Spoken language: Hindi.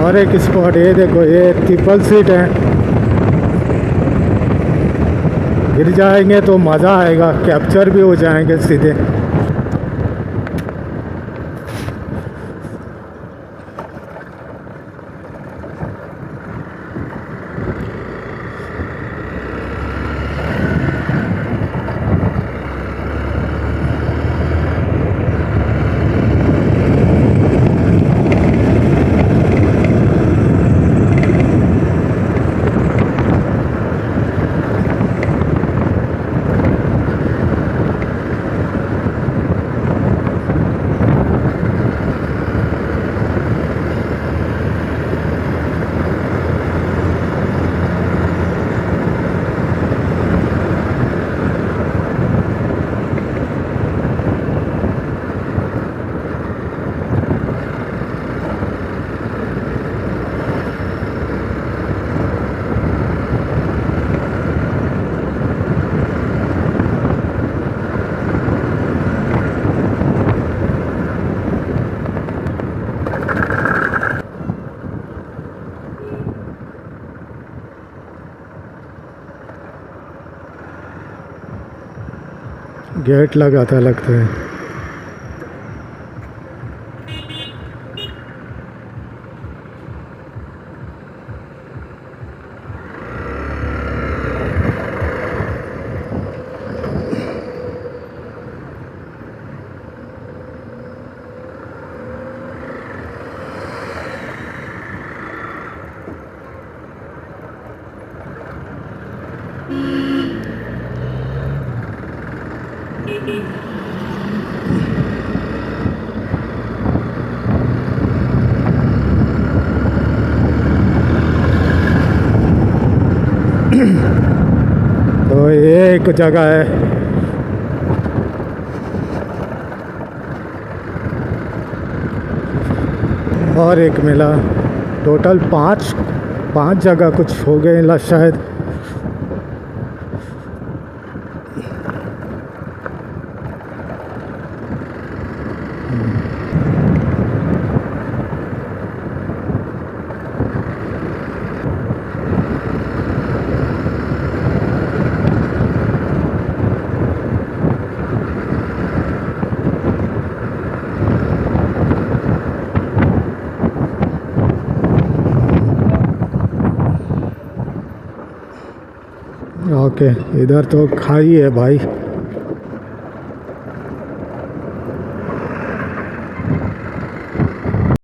और एक स्पॉट, ये देखो, ये ट्रिपल सीट है। गिर जाएंगे तो मज़ा आएगा, कैप्चर भी हो जाएंगे सीधे। गेट लगा था लगता है। तो ये एक जगह है। और एक मिला, टोटल पाँच जगह कुछ हो गए शायद। ओके, इधर तो खाई है भाई।